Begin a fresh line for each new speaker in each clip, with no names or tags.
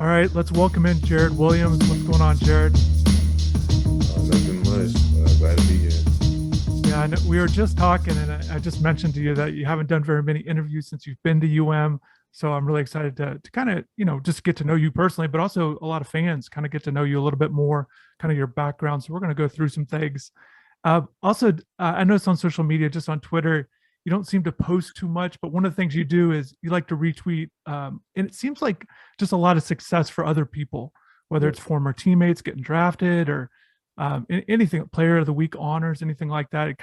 All right, let's welcome in Jarrid Williams. What's going on, Jarrid?
Nothing much. Glad to be here.
Yeah, I know, we were just talking, and I just mentioned to you that you haven't done very many interviews since you've been to UM. So I'm really excited to kind of, just get to know you personally, but also a lot of fans kind of get to know you a little bit more, kind of your background. So we're going to go through some things. I noticed on social media, just on Twitter, you don't seem to post too much, but one of the things you do is you like to retweet. And it seems like just a lot of success for other people, whether
Yeah,
it's former teammates getting drafted or anything, player of the week honors, anything like that.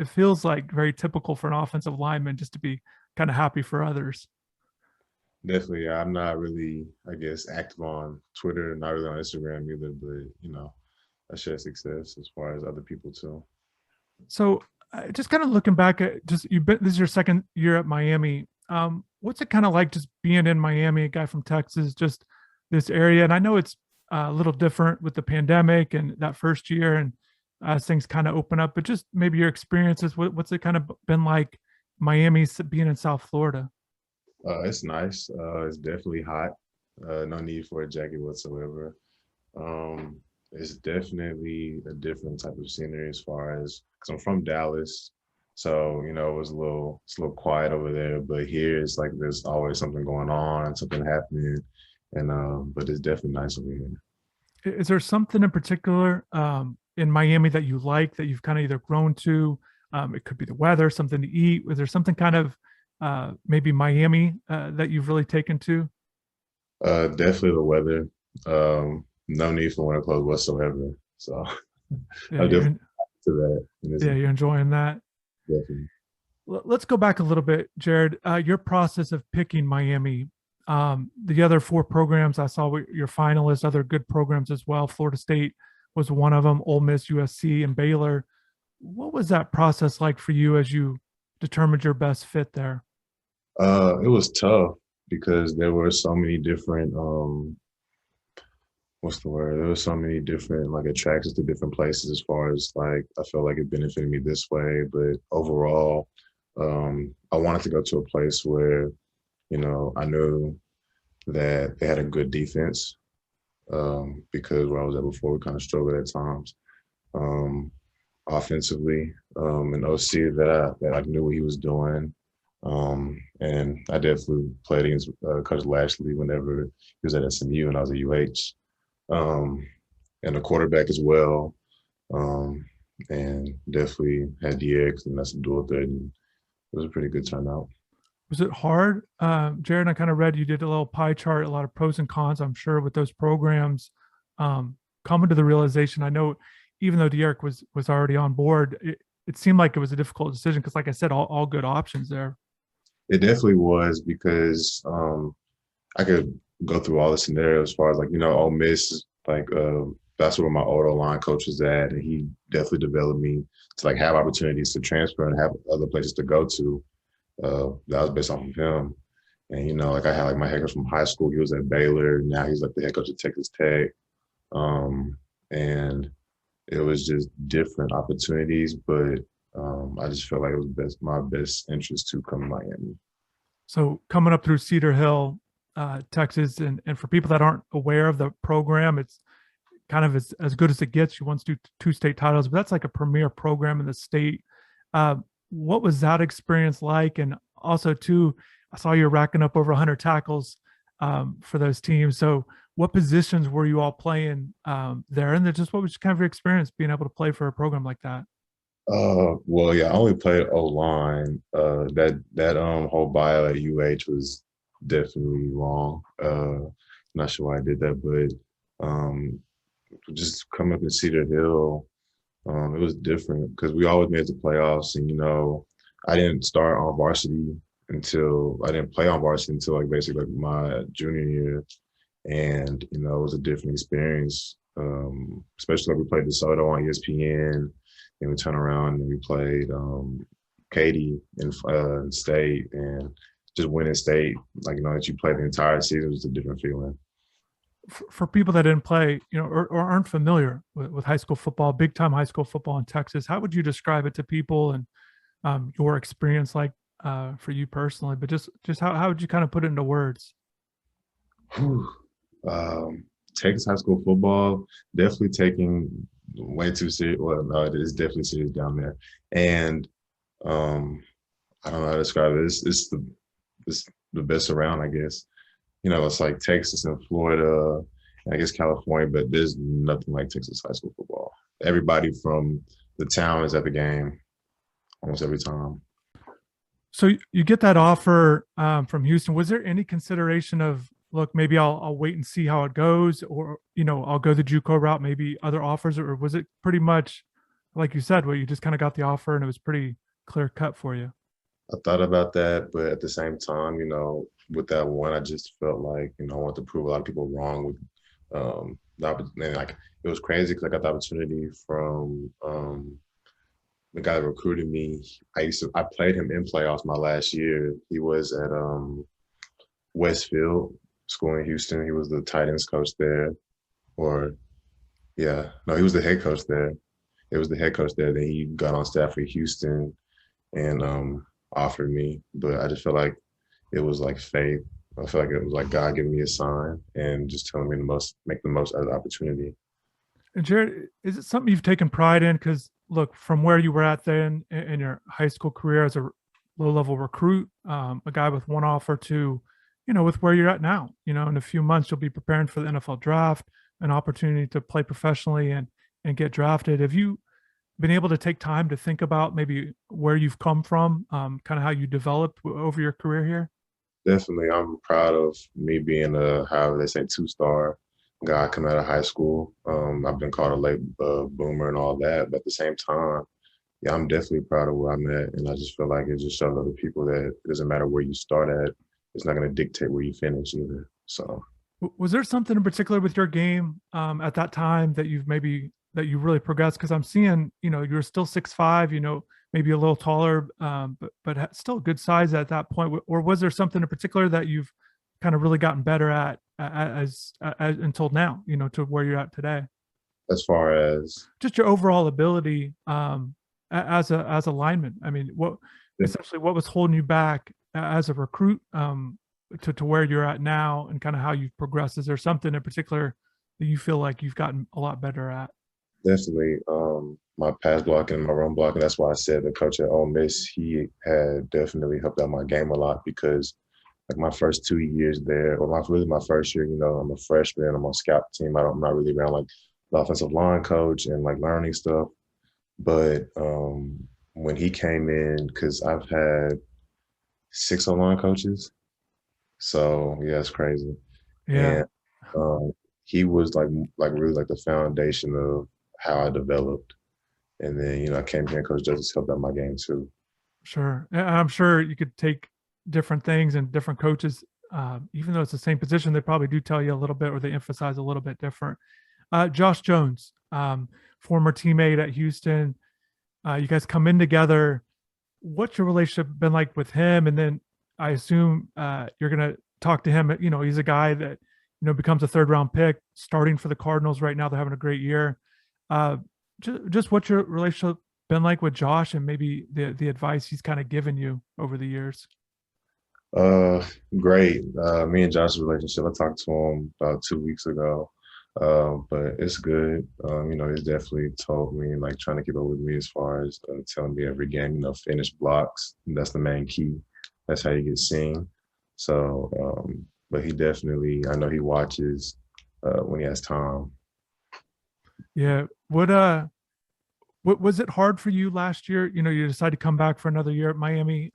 It feels like very typical for an offensive lineman just to be kind of happy for others.
definitely. I'm not really, I guess, active on Twitter, not really on Instagram either, but I share success as far as other people too.
So just kind of looking back at just you've been, this is your second year at Miami. What's it kind of like just being in Miami, a guy from Texas, just this area? And I know it's a little different with the pandemic and that first year and as things kind of open up, but just maybe your experiences, what's it kind of been like Miami being in South Florida?
It's nice. It's definitely hot. No need for a jacket whatsoever. It's definitely a different type of scenery as far as because I'm from Dallas, so it's a little quiet over there. But here it's like there's always something going on, something happening, and but it's definitely nice over here.
Is there something in particular in Miami that you like that you've kind of either grown to? It could be the weather, something to eat. Was there something kind of maybe Miami that you've really taken to?
Definitely the weather. No need for winter clothes whatsoever. So
Yeah,
I'm
you're
definitely to that. And it's
yeah, you're enjoying that.
definitely
Let's go back a little bit, Jarrid. Your process of picking Miami. The other four programs I saw were your finalists, other good programs as well. Florida State was one of them. Ole Miss, USC, and Baylor. What was that process like for you as you determined your best fit there?
it was tough because there were so many different what's the word? There were so many different like attractions to different places as far as like I felt like it benefited me this way. But overall, I wanted to go to a place where, I knew that they had a good defense. Because where I was at before we kind of struggled at times. Um, Offensively, an OC that I knew what he was doing. And I definitely played against Coach Lashley whenever he was at SMU and I was at UH. Um, and a quarterback as well. Um, and definitely had DX and that's a dual threat. And it was a pretty good turnout.
Was it hard? Jared, I kind of read you did a little pie chart, a lot of pros and cons, I'm sure, with those programs. Coming to the realization, I know even though Derek was already on board, it seemed like it was a difficult decision because, like I said, all good options there.
It definitely was because I could go through all the scenarios as far as like, Ole Miss, like that's where my auto line coach was at. And he definitely developed me to like have opportunities to transfer and have other places to go to. That was based off of him. And like I had like my head coach from high school. He was at Baylor. Now he's like the head coach at Texas Tech. And it was just different opportunities, but I just felt like it was my best interest to come to Miami.
So coming up through Cedar Hill, Texas, and for people that aren't aware of the program, it's kind of as good as it gets. You once do two state titles, but that's like a premier program in the state. Uh, what was that experience like? And also, too, I saw you racking up over 100 tackles for those teams. So, what positions were you all playing there? And then just what was kind of your experience being able to play for a program like that?
Well, yeah, I only played O line. That whole bio at UH was definitely wrong. Not sure why I did that, but just coming up in Cedar Hill, it was different because we always made the playoffs, and I didn't start on varsity until I didn't play on varsity until like basically like my junior year, and it was a different experience. Especially like we played DeSoto on ESPN, and we turned around and we played Katy in state, and just winning state, like that you played the entire season was a different feeling.
For people that didn't play, or aren't familiar with high school football, big time high school football in Texas, how would you describe it to people and your experience like for you personally? But just how would you kind of put it into words?
Texas high school football definitely taking way too serious. Well, no, it is definitely serious down there, and um, I don't know how to describe it. It's the best around, I guess. It's like Texas and Florida, and I guess California, but there's nothing like Texas high school football. Everybody from the town is at the game almost every time.
So you get that offer from Houston. Was there any consideration of, look, maybe I'll wait and see how it goes, or I'll go the JUCO route, maybe other offers, or was it pretty much like you said, where you just kind of got the offer and it was pretty clear cut for you?
I thought about that, but at the same time, with that one, I just felt like, I wanted to prove a lot of people wrong with and like it was crazy because I got the opportunity from the guy that recruited me. I played him in playoffs my last year. He was at Westfield School in Houston. He was the tight ends coach there, or yeah, no, he was the head coach there. It was the head coach there. Then he got on staff for Houston and offered me, but I just felt like it was like faith. I feel like it was like God giving me a sign and just telling me to make the most out of the opportunity.
And Jarrid, is it something you've taken pride in? Because look, from where you were at then in your high school career as a low-level recruit, a guy with one offer to, with where you're at now, in a few months you'll be preparing for the NFL draft, an opportunity to play professionally and get drafted. Have you been able to take time to think about maybe where you've come from, kind of how you developed over your career here?
Definitely, I'm proud of me being a, however they say, two-star guy coming out of high school. I've been called a late boomer and all that, but at the same time, yeah, I'm definitely proud of where I'm at, and I just feel like it just shows other people that it doesn't matter where you start at, it's not going to dictate where you finish either. So,
Was there something in particular with your game at that time that that you really progressed? Because I'm seeing, you're still 6'5", maybe a little taller, but still good size at that point. Or was there something in particular that you've kind of really gotten better at as until now, to where you're at today?
as far as
Just your overall ability as a lineman. I mean, what was holding you back as a recruit to where you're at now, and kind of how you've progressed? Is there something in particular that you feel like you've gotten a lot better at?
definitely my pass blocking, my run blocking. That's why I said the coach at Ole Miss, he had definitely helped out my game a lot because like my first 2 years there, or really my first year, I'm a freshman, I'm on scout team. I'm not really around like the offensive line coach and like learning stuff. But when he came in, because I've had 6 O-line coaches, so yeah, it's crazy.
Yeah,
And um, he was like really like the foundation of how I developed. And then I came here and Coach Justice helped out my game too.
sure. And I'm sure you could take different things and different coaches, even though it's the same position, they probably do tell you a little bit, or they emphasize a little bit different. Josh Jones, former teammate at Houston. You guys come in together. What's your relationship been like with him? And then I assume you're going to talk to him. He's a guy that becomes a third-round pick, starting for the Cardinals right now. They're having a great year. Just what's your relationship been like with Josh, and maybe the advice he's kind of given you over the years?
Uh, Great. Me and Josh's relationship, I talked to him about 2 weeks ago. But it's good. He's definitely told me, like, trying to keep up with me as far as telling me every game, finish blocks. That's the main key. That's how you get seen. So, but he definitely, I know he watches when he has time.
Yeah. What was it hard for you last year? You decided to come back for another year at Miami.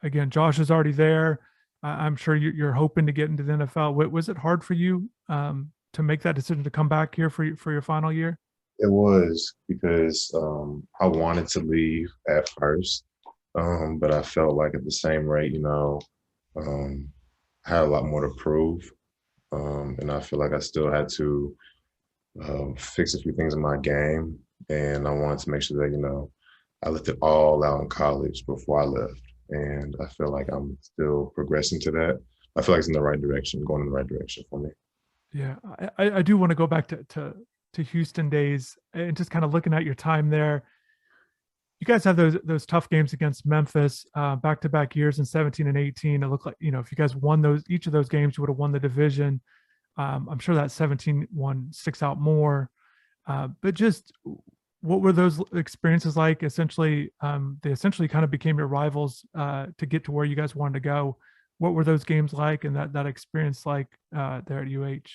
Again, Josh is already there. I'm sure you're hoping to get into the NFL. Was it hard for you to make that decision to come back here for your final year?
It was because I wanted to leave at first, but I felt like at the same rate, I had a lot more to prove. And I feel like I still had to fix a few things in my game. And I wanted to make sure that, I left it all out in college before I left. And I feel like I'm still progressing to that. I feel like it's in the right direction, going in the right direction for me.
Yeah, I do want to go back to Houston days and just kind of looking at your time there. You guys have those tough games against Memphis, back-to-back years in 17 and 18. It looked like, if you guys won each of those games, you would have won the division. I'm sure that 17 one sticks out more. But just what were those experiences like? Essentially, they essentially kind of became your rivals to get to where you guys wanted to go. What were those games like, and that experience like there at UH?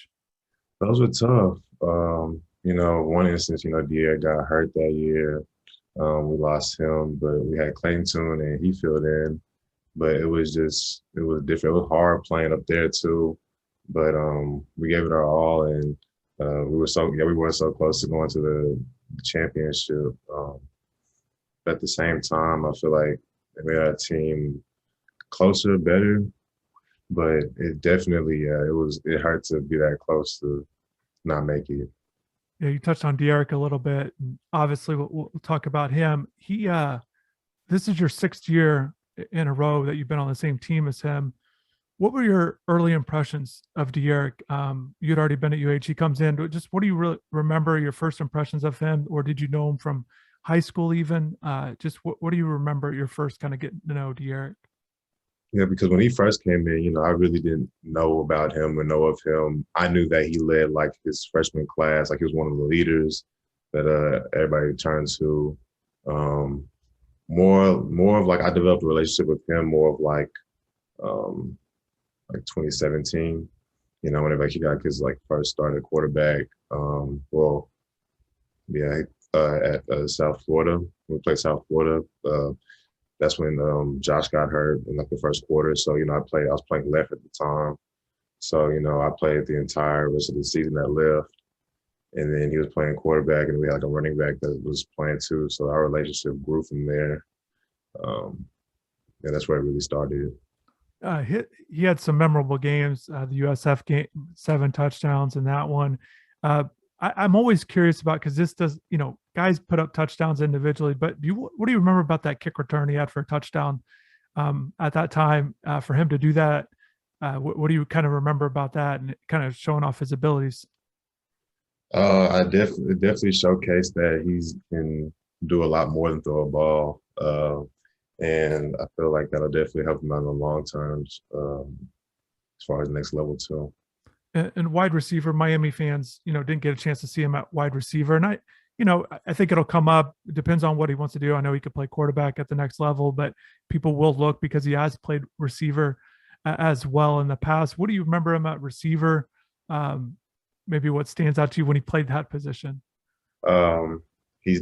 Those were tough. One instance, Dier got hurt that year. We lost him, but we had Clayton Tune and he filled in. But it was different. It was hard playing up there too. But we gave it our all, and we were so close to going to the championship. But at the same time, I feel like it made our team closer, better. But it definitely, it hurt to be that close to not make it.
Yeah, you touched on Derek a little bit. And obviously, we'll talk about him. This is your 6th year in a row that you've been on the same team as him. What were your early impressions of Derek? You'd already been at UH. He comes in. Just what do you really remember your first impressions of him, or did you know him from high school even? Just what do you remember your first kind of getting to know Derek?
Yeah, because when he first came in, I really didn't know about him or know of him. I knew that he led like his freshman class, like he was one of the leaders that everybody turned to. More of like I developed a relationship with him more of like 2017. Whenever he got his like first started quarterback. At South Florida, we played South Florida. That's when Josh got hurt in like the first quarter. So, I was playing left at the time. So, I played the entire rest of the season at left. And then he was playing quarterback, and we had like a running back that was playing too. So our relationship grew from there. And that's where it really started.
He had some memorable games. The USF game, 7 touchdowns in that one. I'm always curious about, because this does, guys put up touchdowns individually, but what do you remember about that kick return he had for a touchdown at that time for him to do that? What do you kind of remember about that and kind of showing off his abilities?
I definitely showcased that he can do a lot more than throw a ball. And I feel like that'll definitely help him out in the long terms as far as next level too.
And wide receiver, Miami fans, didn't get a chance to see him at wide receiver. And I think it'll come up. It depends on what he wants to do. I know he could play quarterback at the next level, but people will look because he has played receiver as well in the past. What do you remember him at receiver? Maybe what stands out to you when he played that position?
He's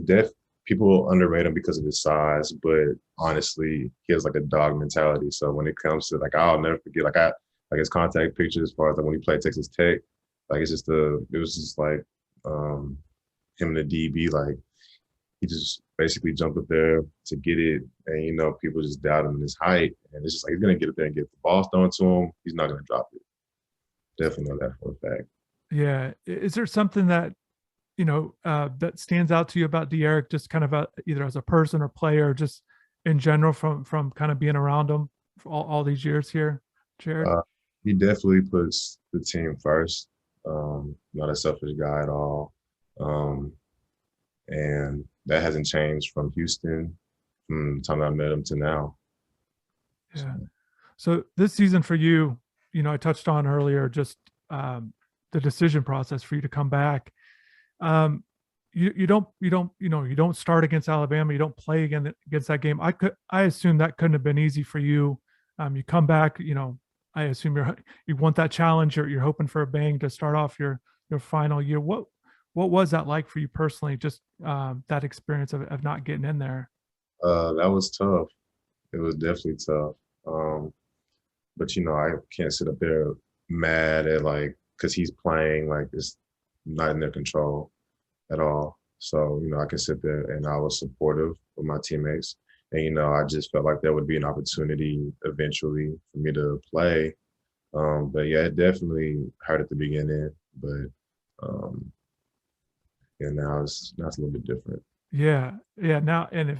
people underrate him because of his size, but honestly, he has like a dog mentality. So when it comes to like, I'll never forget, like his contact picture as far as like when he played Texas Tech, like it was just like him and the DB, like he just basically jumped up there to get it, and people just doubt him in his height, and it's just like he's gonna get up there and get the ball thrown to him. He's not gonna drop it. Definitely know that for a fact.
Yeah, is there something that that stands out to you about De'Aaron, just kind of either as a person or player, or just in general from kind of being around him for all these years here, Jarrid?
He definitely puts the team first. Not a selfish guy at all. And that hasn't changed from Houston, from the time I met him to now.
Yeah. So this season for you, I touched on earlier just the decision process for you to come back. You don't start against Alabama. You don't play against that game. I assume that couldn't have been easy for you. You come back, I assume you want that challenge. You're hoping for a bang to start off your final year. What was that like for you personally? Just that experience of not getting in there.
That was tough. It was definitely tough. But I can't sit up there mad at because he's playing, it's not in their control at all. So, I can sit there, and I was supportive of my teammates. And, I just felt like there would be an opportunity eventually for me to play. But yeah, it definitely hurt at the beginning, but now it's a little bit different.
Yeah. Now, and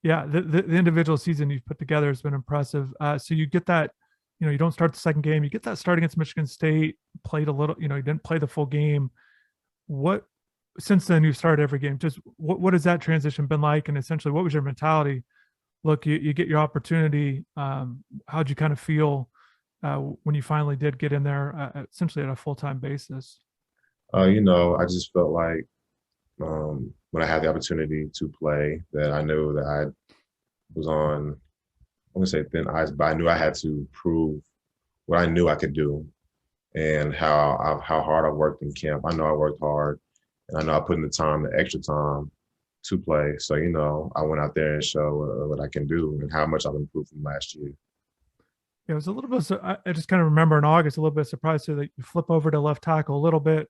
the individual season you've put together has been impressive. So you get that, you don't start the second game, you get that start against Michigan State, played a little, you didn't play the full game. Since then you've started every game. Just what has that transition been like? And essentially, what was your mentality? Look, you get your opportunity. How'd you kind of feel when you finally did get in there, essentially at a full-time basis?
I just felt like when I had the opportunity to play, that I knew that I was on, I wouldn't say thin ice, but I knew I had to prove what I knew I could do and how hard I worked in camp. I know I worked hard, and I know I put in the time, the extra time to play. So I went out there and show what I can do and how much I've improved from last year.
Yeah, it was a little bit. I just kind of remember in August a little bit surprised to that you flip over to left tackle a little bit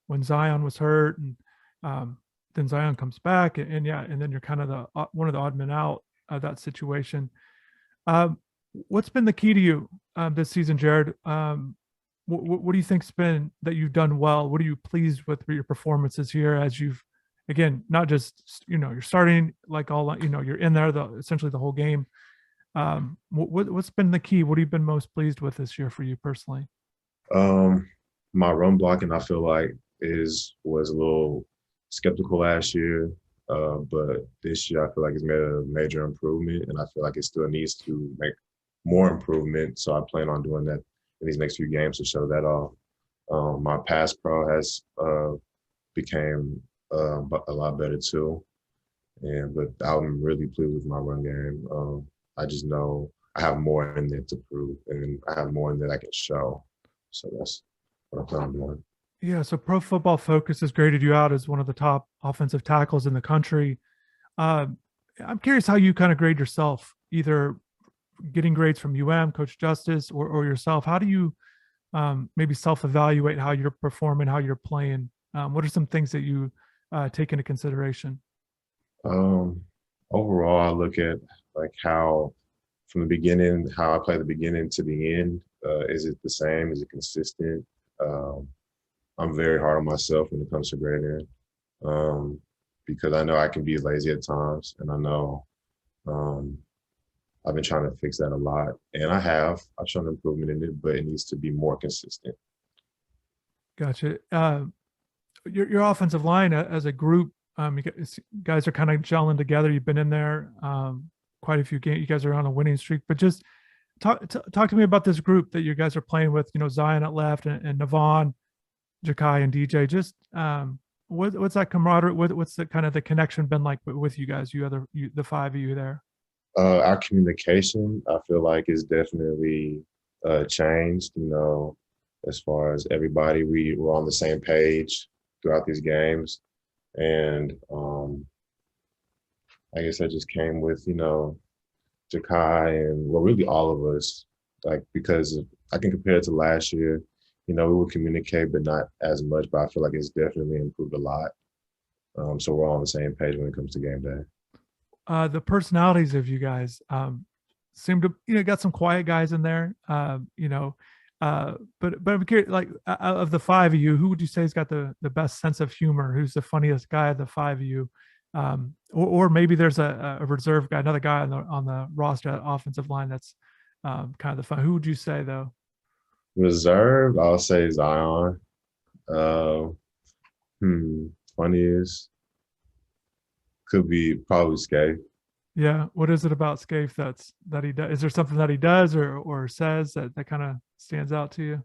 when Zion was hurt, and um, then Zion comes back, and yeah, and then you're kind of the one of the odd men out of that situation. Um, what's been the key to you this season, Jarrid? What do you think's been that you've done well? What are you pleased with your performances here as you've, again, not just you're starting like all you're in there essentially the whole game. What's been the key? What have you been most pleased with this year for you personally?
Um, my run blocking, I feel like, was a little skeptical last year, but this year I feel like it's made a major improvement, and I feel like it still needs to make more improvement. So I plan on doing that in these next few games to show that off. My pass pro has became a lot better too, but I'm really pleased with my run game. I just know I have more in there to prove, and I have more in there I can show. So that's what I plan on doing.
Yeah, so Pro Football Focus has graded you out as one of the top offensive tackles in the country. Uh, I'm curious how you kind of grade yourself, either getting grades from Coach Justice, or yourself. How do you maybe self-evaluate how you're performing, how you're playing? What are some things that you take into consideration?
Um, Overall, I look at like how from the beginning, how I play the beginning to the end. Is it the same? Is it consistent? Um, I'm very hard on myself when it comes to grading, um, because I know I can be lazy at times, and I know um, I've been trying to fix that a lot, and I've shown improvement in it, but it needs to be more consistent.
Gotcha. Your offensive line as a group, guys are kind of gelling together. You've been in there quite a few games. You guys are on a winning streak, but just talk to me about this group that you guys are playing with. Zion at left and Navon, Jakai, and DJ. Just what's that camaraderie? What's the kind of the connection been like with you guys? The five of you there.
Our communication, I feel like, is definitely changed. As far as everybody, we were on the same page throughout these games, and I guess that just came with Jakai and, well, really all of us, like, because I can compare it to last year. We would communicate, but not as much. But I feel like it's definitely improved a lot. So we're all on the same page when it comes to game day.
The personalities of you guys seem to got some quiet guys in there. But I'm curious, like of the five of you, who would you say has got the best sense of humor? Who's the funniest guy of the five of you? Or maybe there's a reserve guy, another guy on the roster offensive line that's kind of the fun. Who would you say though?
Reserve, I'll say Zion. Uh, Funniest could be probably Skate.
Yeah. What is it about Scaife that he does? Is there something that he does or says that kind of stands out to you?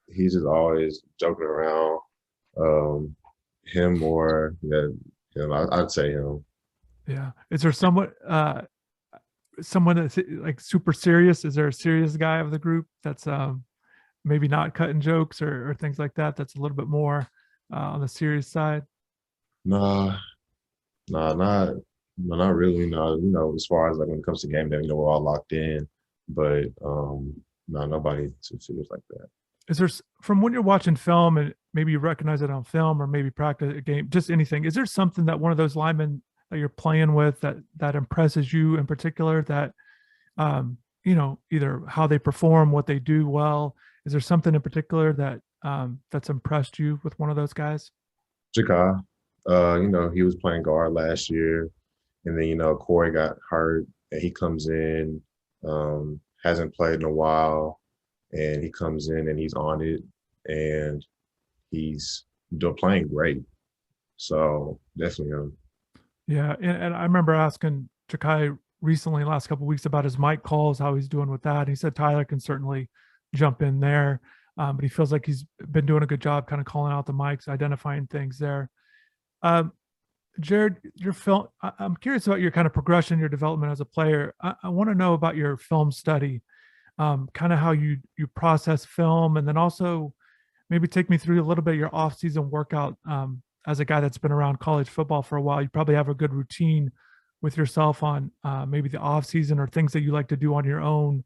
He's just always joking around. Um, Him or yeah, him. I'd say him.
Yeah. Is there someone that's like super serious? Is there a serious guy of the group that's maybe not cutting jokes or things like that? That's a little bit more on the serious side.
Nah, nah, not no, not really. No, as far as like when it comes to game day, we're all locked in, but no, nobody too serious like that.
Is there from when you're watching film and maybe you recognize it on film or maybe practice a game, just anything? Is there something that one of those linemen that you're playing with that impresses you in particular? That either how they perform, what they do well. Is there something in particular that's impressed you with one of those guys?
Jakai, he was playing guard last year, and then Corey got hurt, and he comes in, hasn't played in a while, and he comes in and he's on it, and he's playing great. So definitely him.
Yeah, and I remember asking Jakai recently, last couple of weeks, about his mic calls, how he's doing with that. He said Tyler can certainly jump in there, but he feels like he's been doing a good job kind of calling out the mics, identifying things there. Um, Jarrid, your film, I'm curious about your kind of progression, your development as a player. I want to know about your film study, kind of how you process film, and then also maybe take me through a little bit of your off-season workout. As a guy that's been around college football for a while, you probably have a good routine with yourself on maybe the off-season or things that you like to do on your own,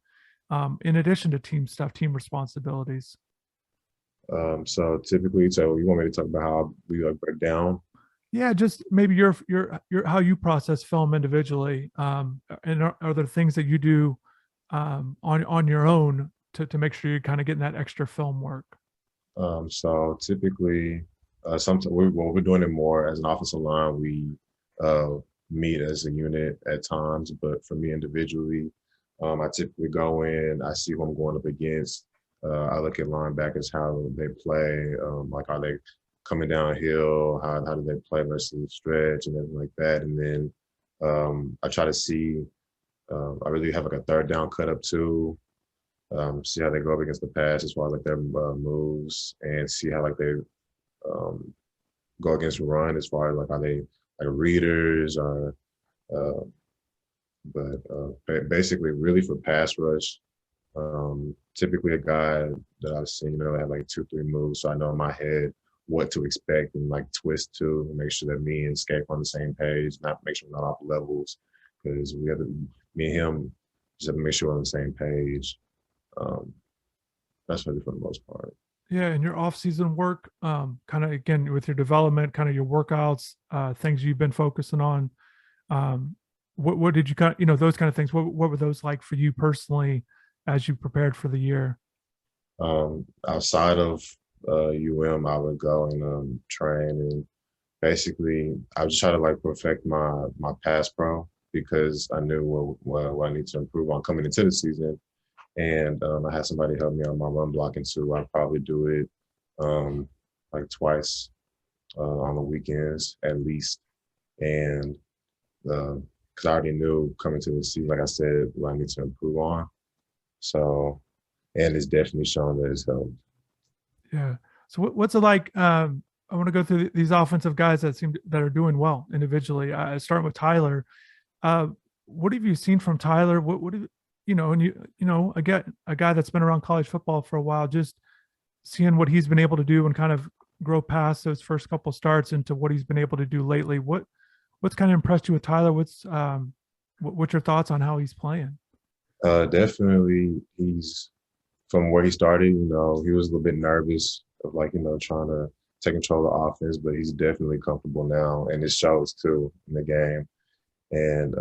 in addition to team stuff, team responsibilities.
So typically, so you want me to talk about how we like break down?
Yeah, just maybe your how you process film individually, and are there things that you do on your own to make sure you're kind of getting that extra film work?
So typically, sometimes we're doing it more as an offensive line. We uh, meet as a unit at times, but for me individually, I typically go in, I see who I'm going up against. I look at linebackers, how they play, like are they coming downhill, how do they play versus the stretch and everything like that. And then I try to see, I really have like a third down cut up too. See how they go up against the pass as far as like their moves, and see how like they um, go against run as far as like are they like readers or uh, basically really for pass rush. Typically a guy that I've seen, they have like 2, 3 moves, so I know in my head what to expect and like twist to make sure that me and Scape on the same page, not make sure we're not off levels, because we have to, me and him just have to make sure we're on the same page. Um, that's really for the most part.
Yeah, and your off-season work, kind of again with your development, kind of your workouts, things you've been focusing on. Um, what did you kind of, those kind of things? What were those like for you personally as you prepared for the year?
Outside of I would go and train, and basically I would just try to like perfect my pass pro, because I knew what I need to improve on coming into the season. And I had somebody help me on my run blocking too. I probably do it like twice on the weekends at least. And because I already knew coming to the season, like I said, what I need to improve on. So, and it's definitely shown that it's helped.
Yeah. So what's it like? I want to go through these offensive guys that are doing well individually. Starting with Tyler. Uh, what have you seen from Tyler? What have, and a guy that's been around college football for a while, just seeing what he's been able to do and kind of grow past those first couple starts into what he's been able to do lately. What's kind of impressed you with Tyler? What's your thoughts on how he's playing?
Definitely, he's from where he started. He was a little bit nervous of like trying to take control of the offense, but he's definitely comfortable now, and it shows too in the game. And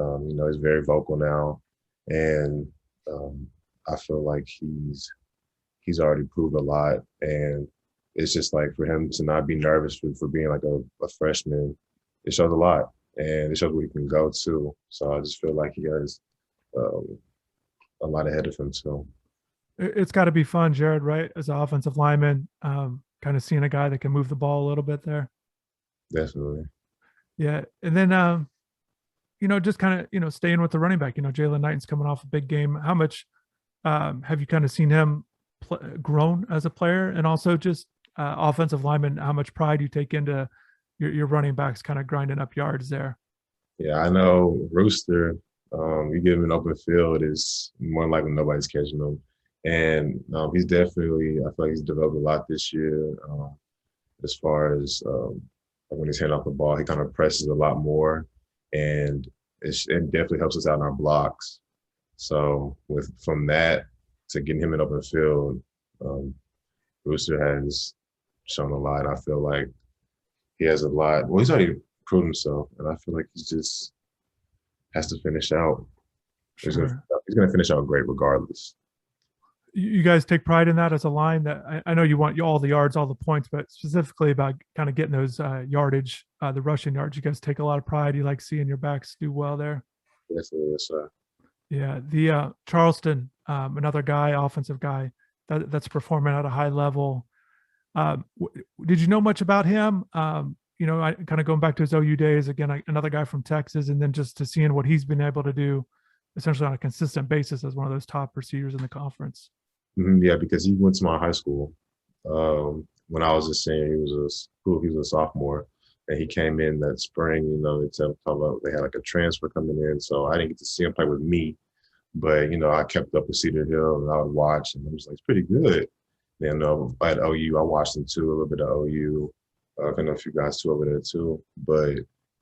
he's very vocal now, and I feel like he's already proved a lot. And it's just like for him to not be nervous for being like a freshman, it shows a lot, and it shows where he can go to. So I just feel like he has um, a lot ahead of him too.
It's got to be fun, Jarrid, right? As an offensive lineman, kind of seeing a guy that can move the ball a little bit there.
Definitely.
Yeah. And then, just kind of, staying with the running back, Jalen Knighton's coming off a big game. How much have you kind of seen him grown as a player? And also just offensive lineman, how much pride you take into your running backs kind of grinding up yards there?
Yeah, I know Rooster, you give him an open field, is more likely nobody's catching him. And he's definitely, I feel like he's developed a lot this year, as far as like when he's handing off the ball, he kind of presses a lot more, and it definitely helps us out in our blocks. So from that to getting him in open field, Rooster has shown a lot. I feel like he has a lot. Well, he's already proved himself, and I feel like he just has to finish out.
Sure.
He's gonna finish out great regardless.
You guys take pride in that as a line. That I know you want all the yards, all the points, but specifically about kind of getting those yardage, the rushing yards. You guys take a lot of pride. You like seeing your backs do well there.
Yes, yes, sir.
Yeah, the Charleston, another guy, offensive guy that's performing at a high level. Did you know much about him? I kind of going back to his OU days again. Another guy from Texas, and then just to seeing what he's been able to do essentially on a consistent basis as one of those top receivers in the conference.
Yeah, because he went to my high school. When I was a senior, he was a sophomore, and he came in that spring. They had like a transfer coming in, so I didn't get to see him play with me. But I kept up with Cedar Hill, and I would watch, and I was like, it's pretty good. Then at OU, I watched him too, a little bit of OU. I know a few guys too over there too. But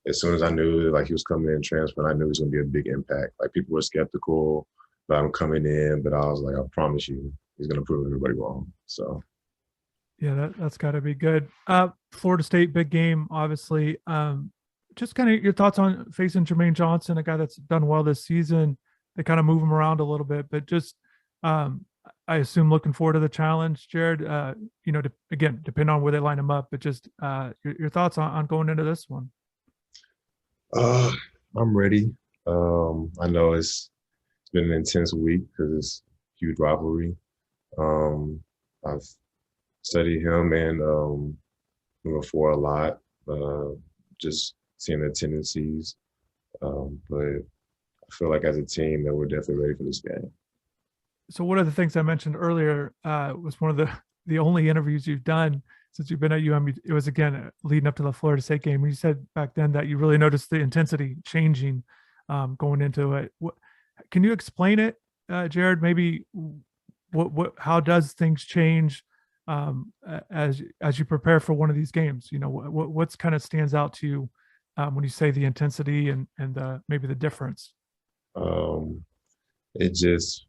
as soon as I knew like he was coming in transfer, I knew it was going to be a big impact. Like people were skeptical about him coming in, but I was like, I promise you, he's going to prove everybody wrong. So.
Yeah, that's got to be good. Florida State, big game, obviously. Just kind of your thoughts on facing Jermaine Johnson, a guy that's done well this season. They kind of move him around a little bit, but just I assume looking forward to the challenge, Jarrid. Again, depending on where they line him up, but just your thoughts on going into this one.
I'm ready. I know it's been an intense week because it's a huge rivalry. I've studied him and number 4 a lot, just seeing the tendencies. But I feel like as a team that we're definitely ready for this game.
So one of the things I mentioned earlier was one of the only interviews you've done since you've been at UM. It was, again, leading up to the Florida State game. You said back then that you really noticed the intensity changing going into it. Can you explain it, Jarrid? Maybe how does things change as you prepare for one of these games? What's kind of stands out to you when you say the intensity and maybe the difference?
It just,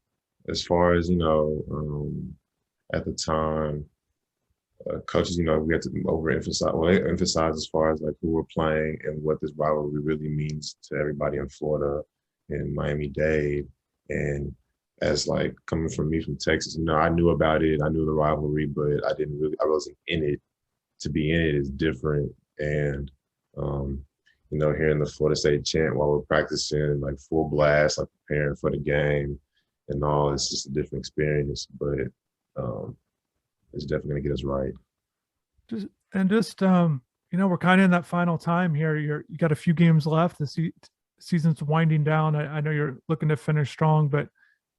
as far as at the time, coaches, we had to emphasize as far as like who we're playing and what this rivalry really means to everybody in Florida and Miami-Dade. And as like coming from me from Texas, I knew about it. I knew the rivalry, but I wasn't in it. To be in it is different. And, hearing the Florida State chant while we're practicing, like full blast, like preparing for the game and all, it's just a different experience, but it's definitely going to get us right.
We're kind of in that final time here. You got a few games left. The season's winding down. I know you're looking to finish strong, but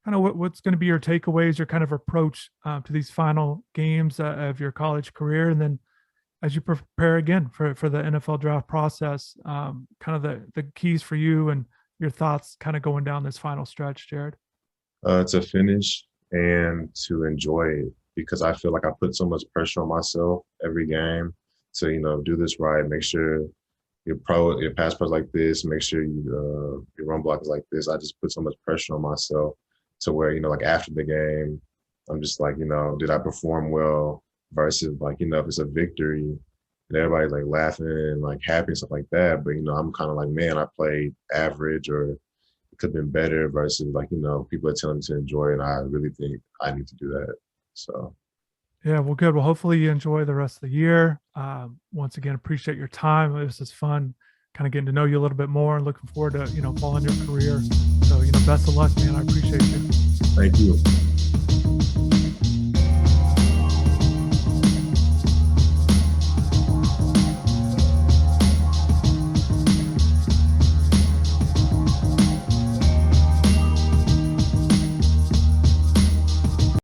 kind of what's going to be your takeaways, your kind of approach to these final games of your college career, and then as you prepare again for the NFL draft process, kind of the keys for you and your thoughts kind of going down this final stretch, Jarrid?
To finish and to enjoy it, because I feel like I put so much pressure on myself every game to do this right, make sure your pass pro like this, make sure your run block is like this. I just put so much pressure on myself to where like after the game, I'm just like did I perform well? Versus like if it's a victory and everybody's like laughing and like happy and stuff like that, but I'm kind of like, man, I played average or it could have been better. Versus like people are telling me to enjoy it, and I really think I need to do that. So
yeah, well, good. Well, hopefully you enjoy the rest of the year. Once again, appreciate your time. This was fun, kind of getting to know you a little bit more and looking forward to following your career. So best of luck, man. I appreciate you.
Thank you.